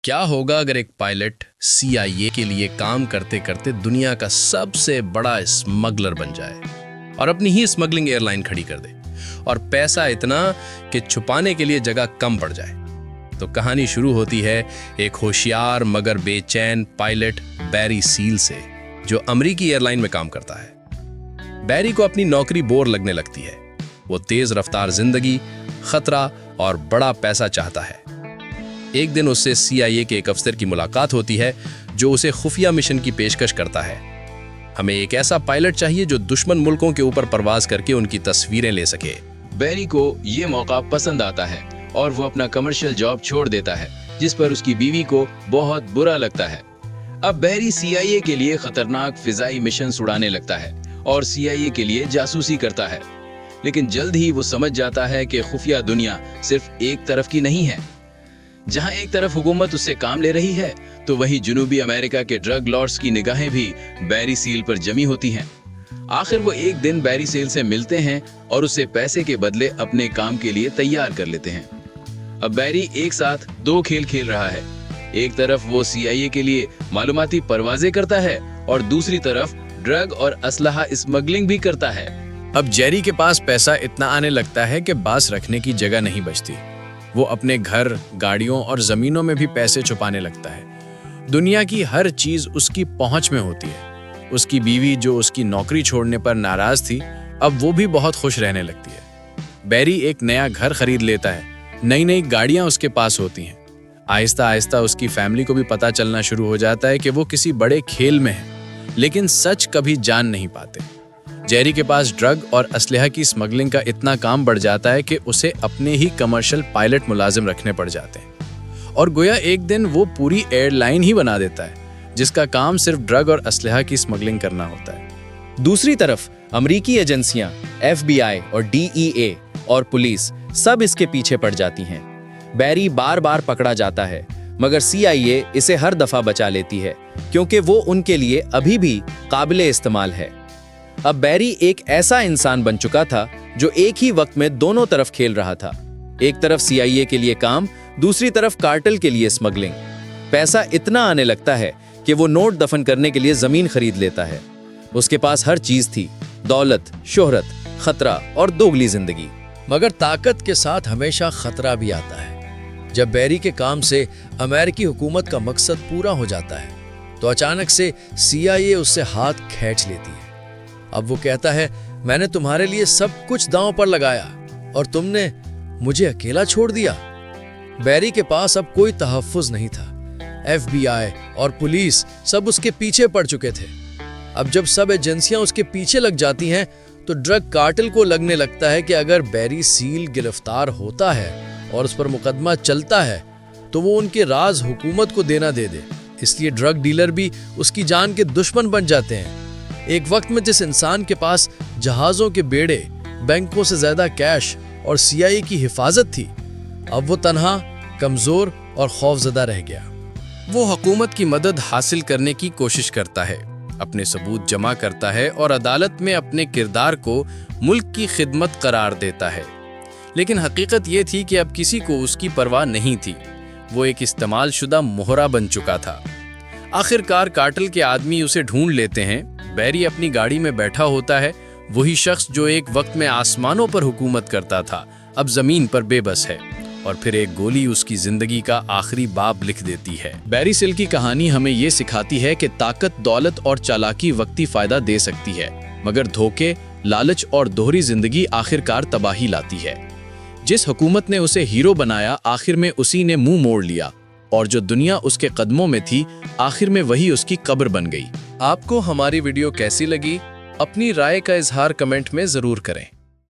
کیا ہوگا اگر ایک پائلٹ CIA کے لیے کام کرتے کرتے دنیا کا سب سے بڑا اسمگلر بن جائے اور اپنی ہی اسمگلنگ ایئر لائن کھڑی کر دے اور پیسہ اتنا کہ چھپانے کے لیے جگہ کم پڑ جائے؟ تو کہانی شروع ہوتی ہے ایک ہوشیار مگر بے چین پائلٹ بیری سیل سے، جو امریکی ایئر لائن میں کام کرتا ہے۔ بیری کو اپنی نوکری بور لگنے لگتی ہے۔ وہ تیز رفتار زندگی، خطرہ اور بڑا پیسہ چاہتا ہے۔ ایک دن اس سے CIA کے ایک افسر کی ملاقات ہوتی ہے جو اسے خفیہ مشن کی پیشکش کرتا ہے۔ ہمیں ایک ایسا پائلٹ چاہیے جو دشمن ملکوں کے اوپر پرواز کر کے ان کی تصویریں لے سکے۔ بیری کو یہ موقع پسند آتا ہے اور وہ اپنا کمرشل جاب چھوڑ دیتا ہے، جس پر اس کی بیوی کو بہت برا لگتا ہے۔ اب بیری CIA کے لیے خطرناک فضائی مشن اڑانے لگتا ہے اور CIA کے لیے جاسوسی کرتا ہے، لیکن جلد ہی وہ سمجھ جاتا ہے کہ خفیہ دنیا صرف ایک طرف کی نہیں ہے۔ جہاں ایک طرف حکومت اس سے کام لے رہی ہے تو وہیں جنوبی امریکہ کے ڈرگ لارڈز کی نگاہیں بھی بیری سیل پر جمی ہوتی ہیں۔ آخر وہ ایک دن بیری سیل سے ملتے ہیں اور اسے پیسے کے بدلے اپنے کام کے لیے تیار کر لیتے ہیں۔ اب بیری ایک ساتھ دو کھیل کھیل رہا ہے۔ ایک طرف وہ CIA کے لیے معلوماتی پروازیں کرتا ہے اور دوسری طرف ڈرگ اور اسلحہ اسمگلنگ بھی کرتا ہے۔ اب جیری کے پاس پیسہ اتنا آنے لگتا ہے کہ باس رکھنے کی جگہ نہیں بچتی۔ وہ اپنے گھر، گاڑیوں اور زمینوں میں بھی پیسے چھپانے لگتا ہے۔ دنیا کی ہر چیز اس کی پہنچ میں ہوتی ہے۔ اس کی بیوی جو اس کی نوکری چھوڑنے پر ناراض تھی، اب وہ بھی بہت خوش رہنے لگتی ہے۔ بیری ایک نیا گھر خرید لیتا ہے، نئی گاڑیاں اس کے پاس ہوتی ہیں۔ آہستہ آہستہ اس کی فیملی کو بھی پتہ چلنا شروع ہو جاتا ہے کہ وہ کسی بڑے کھیل میں ہے، لیکن سچ کبھی جان نہیں پاتے۔ جیری کے پاس ڈرگ اور اسلحہ کی اسمگلنگ کا اتنا کام بڑھ جاتا ہے کہ اسے اپنے ہی کمرشل پائلٹ ملازم رکھنے پڑ جاتے ہیں، اور گویا ایک دن وہ پوری ایئر لائن ہی بنا دیتا ہے جس کا کام صرف ڈرگ اور اسلحہ کی اسمگلنگ کرنا ہوتا ہے۔ دوسری طرف امریکی ایجنسیاں FBI اور DEA اور پولیس سب اس کے پیچھے پڑ جاتی ہیں۔ بیری بار بار پکڑا جاتا ہے، مگر CIA اسے ہر دفعہ بچا لیتی ہے کیونکہ وہ ان کے لیے ابھی بھی قابل استعمال ہے۔ اب بیری ایک ایسا انسان بن چکا تھا جو ایک ہی وقت میں دونوں طرف کھیل رہا تھا۔ ایک طرف CIA کے لیے کام، دوسری طرف کارٹل کے لیے اسمگلنگ۔ پیسہ اتنا آنے لگتا ہے کہ وہ نوٹ دفن کرنے کے لیے زمین خرید لیتا ہے۔ اس کے پاس ہر چیز تھی، دولت، شہرت، خطرہ اور دوگلی زندگی۔ مگر طاقت کے ساتھ ہمیشہ خطرہ بھی آتا ہے۔ جب بیری کے کام سے امریکی حکومت کا مقصد پورا ہو جاتا ہے تو اچانک سے CIA اس سے ہاتھ کھینچ لیتی ہے۔ اب وہ کہتا ہے، میں نے تمہارے لیے سب کچھ داؤں پر لگایا اور تم نے مجھے اکیلا چھوڑ دیا۔ بیری کے پاس اب کوئی تحفظ نہیں تھا۔ FBI اور پولیس سب اس کے پیچھے پڑ چکے تھے۔ اب جب سب ایجنسیاں اس کے پیچھے لگ جاتی ہیں تو ڈرگ کارٹل کو لگنے لگتا ہے کہ اگر بیری سیل گرفتار ہوتا ہے اور اس پر مقدمہ چلتا ہے تو وہ ان کے راز حکومت کو دینا دے دے۔ اس لیے ڈرگ ڈیلر بھی اس کی جان کے دشمن بن جاتے ہیں۔ ایک وقت میں جس انسان کے پاس جہازوں کے بیڑے، بینکوں سے زیادہ کیش اور CIA کی حفاظت تھی، اب وہ تنہا، کمزور اور خوفزدہ رہ گیا۔ وہ حکومت کی مدد حاصل کرنے کی کوشش کرتا ہے، اپنے ثبوت جمع کرتا ہے اور عدالت میں اپنے کردار کو ملک کی خدمت قرار دیتا ہے، لیکن حقیقت یہ تھی کہ اب کسی کو اس کی پرواہ نہیں تھی۔ وہ ایک استعمال شدہ مہرہ بن چکا تھا۔ آخر کار کارٹل کے آدمی اسے ڈھونڈ لیتے ہیں۔ بیری اپنی گاڑی میں بیٹھا ہوتا ہے، وہی شخص جو ایک وقت میں آسمانوں پر حکومت کرتا تھا اب زمین پر بے بس ہے، اور پھر ایک گولی اس کی زندگی کا آخری باب لکھ دیتی ہے۔ بیری سیل کی کہانی ہمیں یہ سکھاتی ہے کہ طاقت، دولت اور چالاکی وقتی فائدہ دے سکتی ہے، مگر دھوکے، لالچ اور دوہری زندگی آخر کار تباہی لاتی ہے۔ جس حکومت نے اسے ہیرو بنایا، آخر میں اسی نے منہ موڑ لیا، اور جو دنیا اس کے قدموں میں تھی، آخر میں وہی اس کی قبر بن گئی۔ آپ کو ہماری ویڈیو کیسی لگی؟ اپنی رائے کا اظہار کمنٹ میں ضرور کریں۔